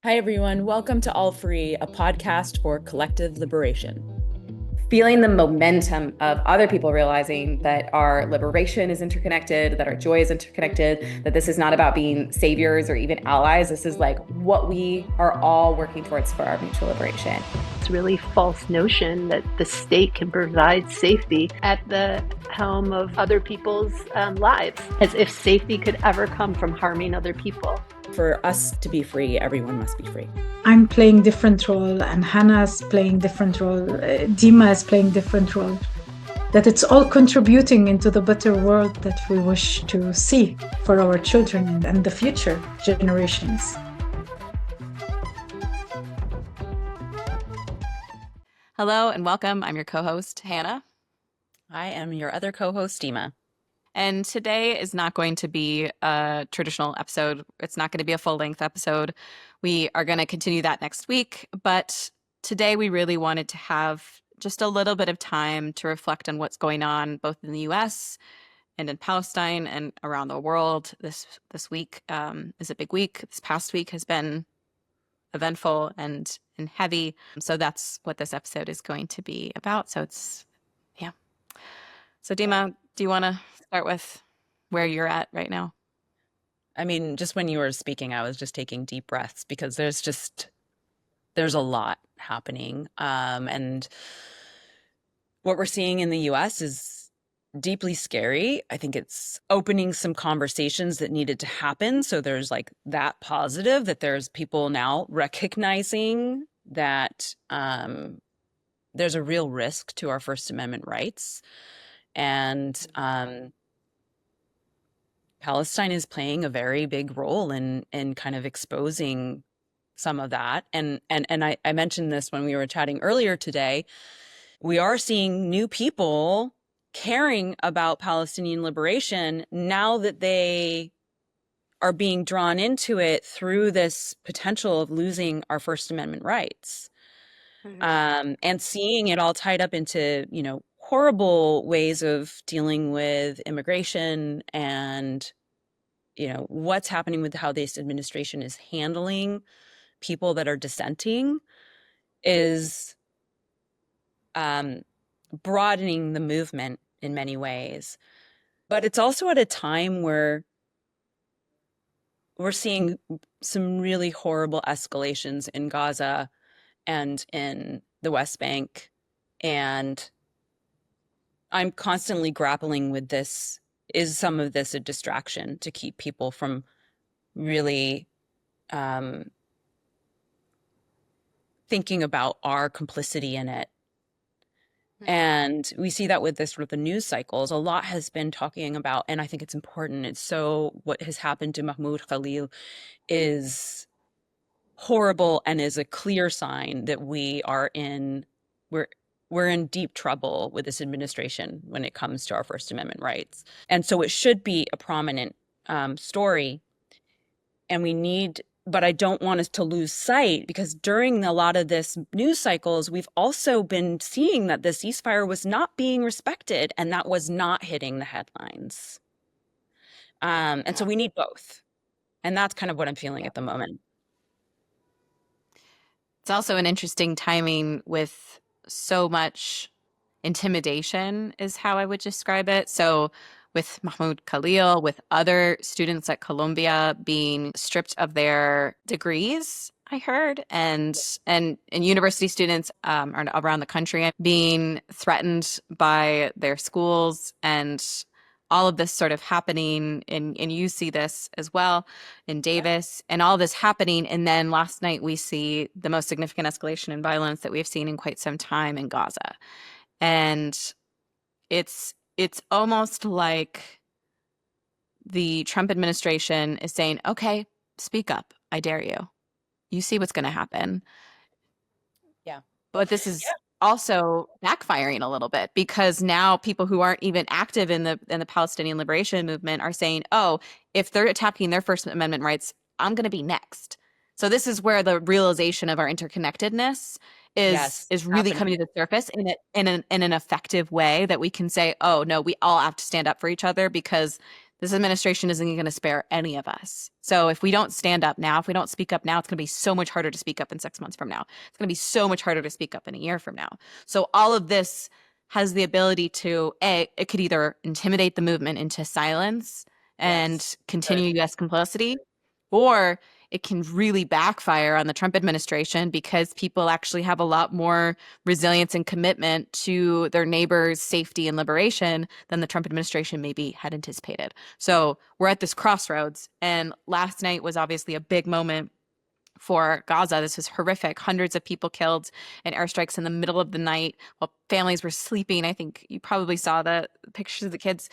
Hi, everyone. Welcome to All Free, a podcast for collective liberation. Feeling the momentum of other people realizing that our liberation is interconnected, that our joy is interconnected, that this is not about being saviors or even allies. This is like what we are all working towards for our mutual liberation. It's really false notion that the state can provide safety at the helm of other people's lives, as if safety could ever come from harming other people. For us to be free, everyone must be free. I'm playing different role and Hannah's playing different role. Deema is playing different role. That it's all contributing into the better world that we wish to see for our children and the future generations. Hello and welcome. I'm your co-host, Hannah. I am your other co-host, Deema. And today is not going to be a traditional episode. It's not going to be a full-length episode. We are going to continue that next week. But today we really wanted to have just a little bit of time to reflect on what's going on both in the US and in Palestine and around the world. This week is a big week. This past week has been eventful and heavy. So that's what this episode is going to be about. So yeah. So Deema, do you want to start with where you're at right now? I mean, just when you were speaking, I was just taking deep breaths because there's a lot happening. And what we're seeing in the US is deeply scary. I think it's opening some conversations that needed to happen. So there's like that positive that there's people now recognizing that there's a real risk to our First Amendment rights. And Palestine is playing a very big role in kind of exposing some of that. And I mentioned this when we were chatting earlier today. We are seeing new people caring about Palestinian liberation now that they are being drawn into it through this potential of losing our First Amendment rights. And seeing it all tied up into, horrible ways of dealing with immigration and, what's happening with how this administration is handling people that are dissenting is broadening the movement in many ways. But it's also at a time where we're seeing some really horrible escalations in Gaza and in the West Bank. And I'm constantly grappling with this. Is some of this a distraction to keep people from really thinking about our complicity in it? And we see that with this sort of the news cycles. A lot has been talking about, and I think it's important. It's so what has happened to Mahmoud Khalil is horrible and is a clear sign that we're in deep trouble with this administration when it comes to our First Amendment rights. And so it should be a prominent story. And but I don't want us to lose sight, because during a lot of this news cycles, we've also been seeing that the ceasefire was not being respected, and that was not hitting the headlines. And so we need both. And that's kind of what I'm feeling at the moment. It's also an interesting timing with so much intimidation is how I would describe it. So with Mahmoud Khalil, with other students at Columbia being stripped of their degrees, I heard, and university students around the country being threatened by their schools, and all of this sort of happening, and you see this as well in Davis, and all this happening. And then last night we see the most significant escalation in violence that we've seen in quite some time in Gaza. And it's almost like the Trump administration is saying, okay, speak up. I dare you. You see what's going to happen. Yeah. But this is also backfiring a little bit, because now people who aren't even active in the Palestinian liberation movement are saying, oh, if they're attacking their First Amendment rights, I'm going to be next. So this is where the realization of our interconnectedness is really coming to the surface in an effective way, that we can say, oh no, we all have to stand up for each other, because this administration isn't going to spare any of us. So if we don't stand up now, if we don't speak up now, it's going to be so much harder to speak up in 6 months from now. It's going to be so much harder to speak up in a year from now. So all of this has the ability to, it could either intimidate the movement into silence and continue U.S. complicity, or it can really backfire on the Trump administration because people actually have a lot more resilience and commitment to their neighbors' safety and liberation than the Trump administration maybe had anticipated. So we're at this crossroads. And last night was obviously a big moment for Gaza. This was horrific. Hundreds of people killed in airstrikes in the middle of the night while families were sleeping. I think you probably saw the pictures of the kids.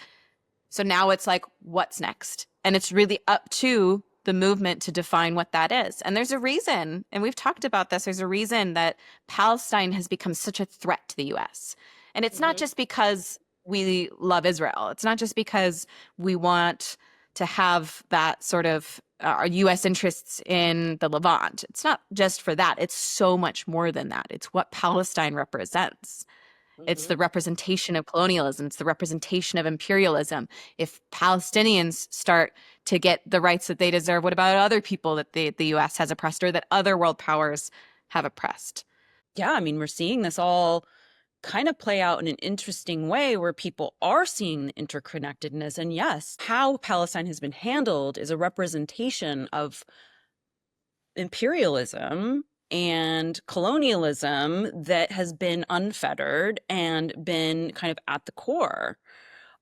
So now it's like, what's next? And it's really up to the movement to define what that is. And there's a reason, and we've talked about this, there's a reason that Palestine has become such a threat to the US. And it's not just because we love Israel. It's not just because we want to have that sort of our US interests in the Levant. It's not just for that. It's so much more than that. It's what Palestine represents. It's the representation of colonialism. It's the representation of imperialism. If Palestinians start to get the rights that they deserve, what about other people that the U.S. has oppressed or that other world powers have oppressed? Yeah, I mean, we're seeing this all kind of play out in an interesting way where people are seeing the interconnectedness. And yes, how Palestine has been handled is a representation of imperialism and colonialism that has been unfettered and been kind of at the core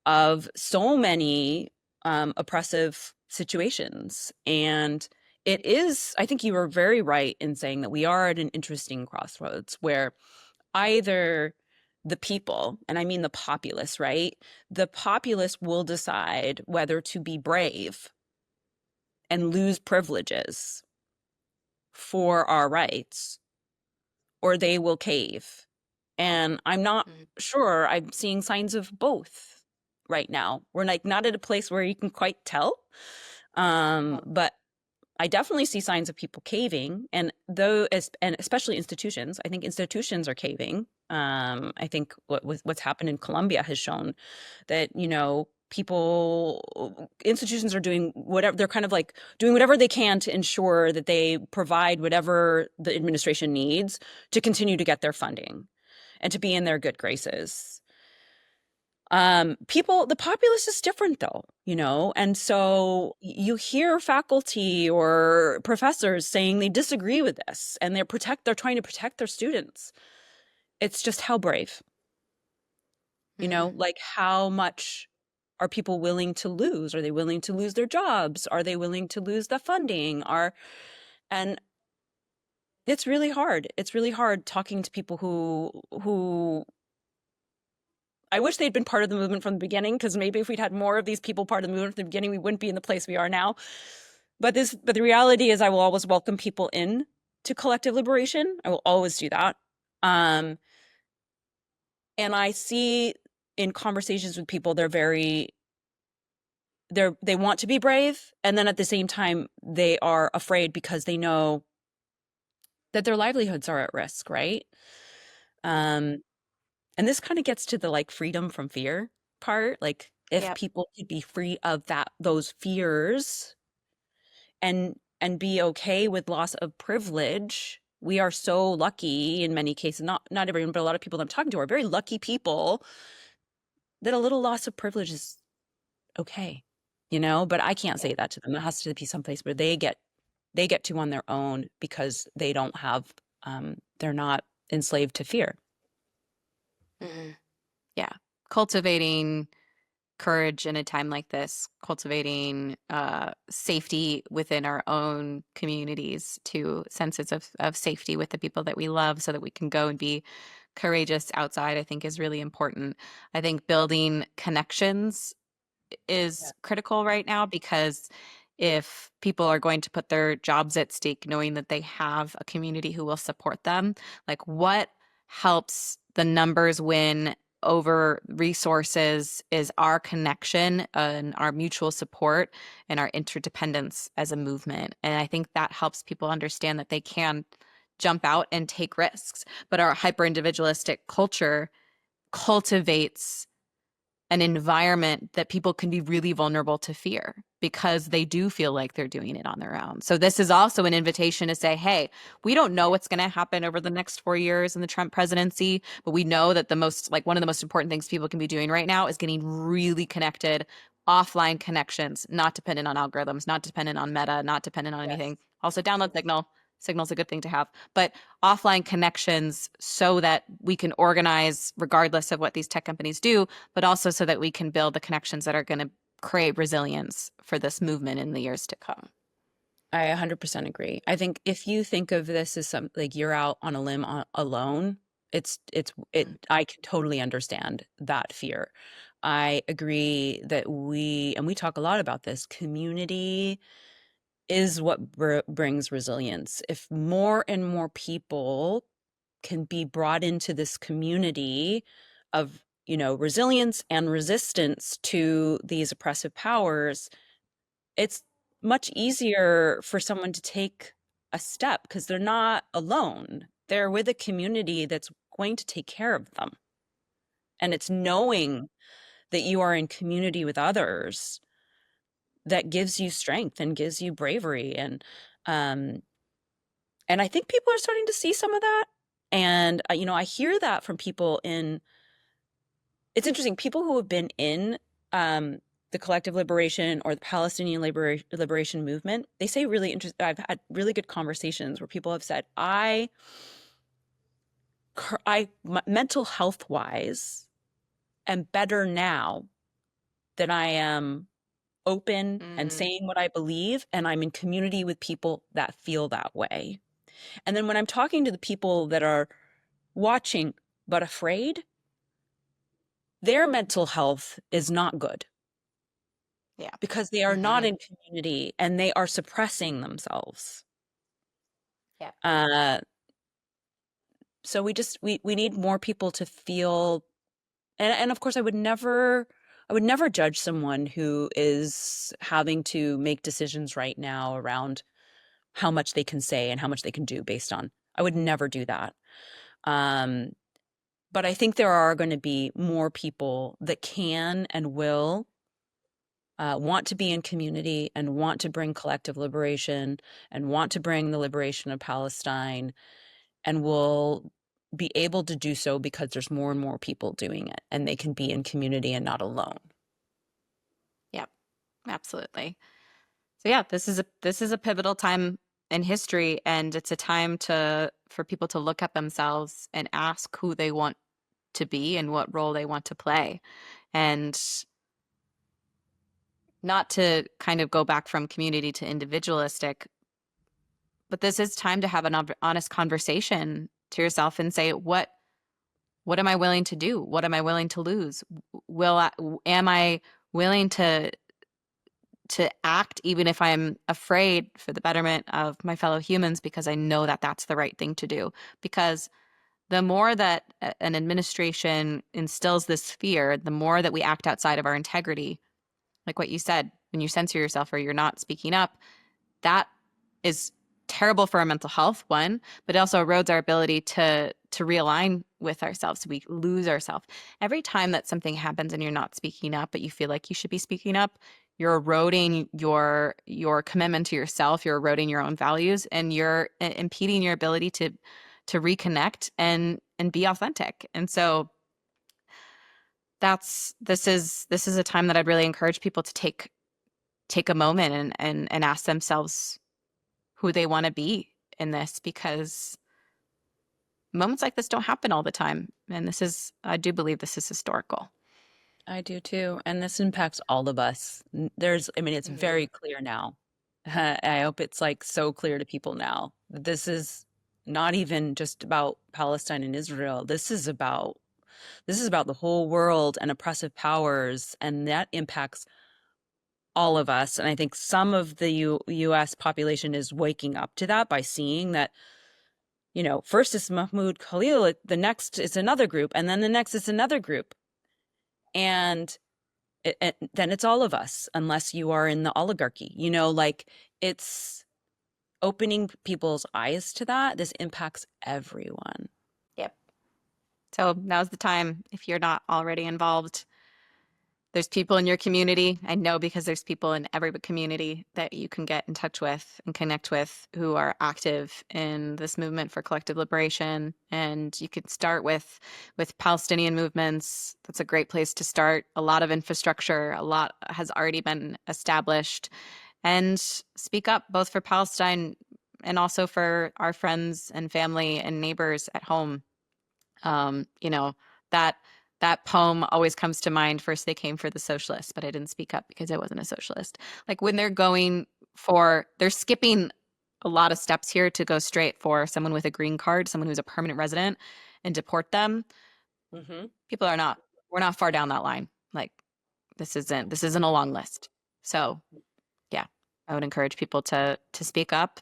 of so many oppressive situations. And it is, I think you were very right in saying that we are at an interesting crossroads where either the people, and I mean the populace, right? The populace will decide whether to be brave and lose privileges for our rights, or they will cave. And I'm not sure I'm seeing signs of both right now. We're like not at a place where you can quite tell. But I definitely see signs of people caving, and especially institutions. I think institutions are caving. I think what's happened in Colombia has shown that, institutions are doing whatever, they're kind of like doing whatever they can to ensure that they provide whatever the administration needs to continue to get their funding and to be in their good graces. The populace is different though, and so you hear faculty or professors saying they disagree with this and they're trying to protect their students. It's just how brave, like how much are people willing to lose? Are they willing to lose their jobs? Are they willing to lose the funding? And it's really hard. It's really hard talking to people who I wish they'd been part of the movement from the beginning, because maybe if we'd had more of these people part of the movement from the beginning, we wouldn't be in the place we are now. But the reality is I will always welcome people in to collective liberation. I will always do that. And I see in conversations with people, they want to be brave. And then at the same time, they are afraid because they know that their livelihoods are at risk, right? And this kind of gets to the like freedom from fear part. Like if people could be free of those fears and be okay with loss of privilege. We are so lucky in many cases, not everyone, but a lot of people that I'm talking to are very lucky people that a little loss of privilege is okay, but I can't say that to them. It has to be someplace where they get to on their own because they don't have, they're not enslaved to fear. Yeah. Cultivating courage in a time like this, cultivating safety within our own communities, to senses of safety with the people that we love so that we can go and be courageous outside, I think is really important. I think building connections is critical right now, because if people are going to put their jobs at stake knowing that they have a community who will support them, like what helps the numbers win over resources is our connection and our mutual support and our interdependence as a movement. And I think that helps people understand that they can jump out and take risks. But our hyper individualistic culture cultivates an environment that people can be really vulnerable to fear because they do feel like they're doing it on their own. So this is also an invitation to say, hey, we don't know what's going to happen over the next 4 years in the Trump presidency, but we know that one of the most important things people can be doing right now is getting really connected, offline connections, not dependent on algorithms, not dependent on Meta, not dependent on anything. Also download Signal. Signal's a good thing to have, but offline connections so that we can organize regardless of what these tech companies do, but also so that we can build the connections that are going to create resilience for this movement in the years to come. I 100% agree. I think if you think of this as like you're out on a limb alone, I can totally understand that fear. I agree that we talk a lot about this, community is what brings resilience. If more and more people can be brought into this community of, resilience and resistance to these oppressive powers, it's much easier for someone to take a step because they're not alone. They're with a community that's going to take care of them. And it's knowing that you are in community with others that gives you strength and gives you bravery. Um, and I think people are starting to see some of that. And, I hear that from people it's interesting, people who have been in the collective liberation or the Palestinian liberation movement, they say really interesting. I've had really good conversations where people have said, mental health wise, am better now that I am open and saying what I believe, and I'm in community with people that feel that way. And then when I'm talking to the people that are watching but afraid, their mental health is not good. Yeah. Because they are not in community and they are suppressing themselves. Yeah. So we need more people to feel, and of course I would never judge someone who is having to make decisions right now around how much they can say and how much they can do I would never do that. But I think there are going to be more people that can and will want to be in community and want to bring collective liberation and want to bring the liberation of Palestine, and will be able to do so because there's more and more people doing it and they can be in community and not alone. Yep, absolutely. So yeah, this is a pivotal time in history, and it's a time for people to look at themselves and ask who they want to be and what role they want to play. And not to kind of go back from community to individualistic, but this is time to have an honest conversation to yourself and say, what am I willing to do? What am I willing to lose? Am I willing to act even if I'm afraid for the betterment of my fellow humans, because I know that that's the right thing to do? Because the more that an administration instills this fear, the more that we act outside of our integrity. Like what you said, when you censor yourself or you're not speaking up, that is terrible for our mental health, one, but it also erodes our ability to realign with ourselves. So we lose ourselves. Every time that something happens and you're not speaking up, but you feel like you should be speaking up, you're eroding your commitment to yourself, you're eroding your own values, and you're impeding your ability to reconnect and be authentic. And so this is a time that I'd really encourage people to take a moment and ask themselves who they want to be in this, because moments like this don't happen all the time. And I do believe this is historical. I do too. And this impacts all of us. It's very clear now. I hope it's like so clear to people now. This is not even just about Palestine and Israel. This is about the whole world and oppressive powers, and that impacts all of us. And I think some of the U.S. population is waking up to that by seeing that, first is Mahmoud Khalil, the next is another group, and then the next is another group. And then it's all of us, unless you are in the oligarchy, it's opening people's eyes to that. This impacts everyone. Yep. So now's the time, if you're not already involved, There's people in your community. I know because there's people in every community that you can get in touch with and connect with who are active in this movement for collective liberation. And you could start with Palestinian movements. That's a great place to start. A lot of infrastructure, a lot has already been established. And speak up both for Palestine and also for our friends and family and neighbors at home. You know, that poem always comes to mind. First, they came for the socialists, but I didn't speak up because I wasn't a socialist. Like when they're skipping a lot of steps here to go straight for someone with a green card, someone who's a permanent resident, and deport them. People we're not far down that line. Like this isn't a long list. So yeah, I would encourage people to speak up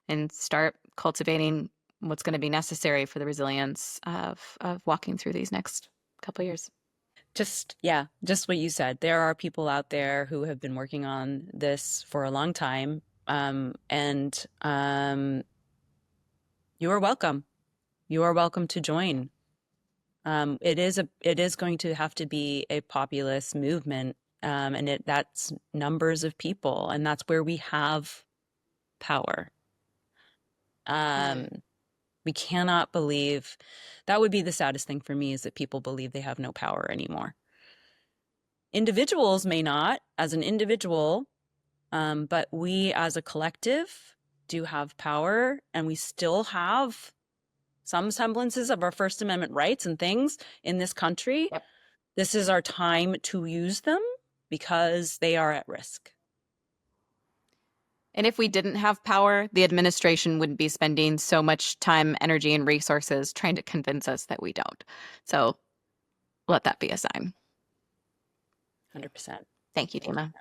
and start cultivating what's going to be necessary for the resilience of walking through these next couple of years. Just what you said. There are people out there who have been working on this for a long time. And you are welcome. You are welcome to join. It is going to have to be a populist movement. And that's numbers of people, and that's where we have power. We cannot believe that would be the saddest thing for me, is that people believe they have no power anymore. Individuals may not, as an individual, but we as a collective do have power, and we still have some semblances of our First Amendment rights and things in this country. Yep. This is our time to use them because they are at risk. And if we didn't have power, the administration wouldn't be spending so much time, energy, and resources trying to convince us that we don't. So let that be a sign. 100%. Thank you, Deema.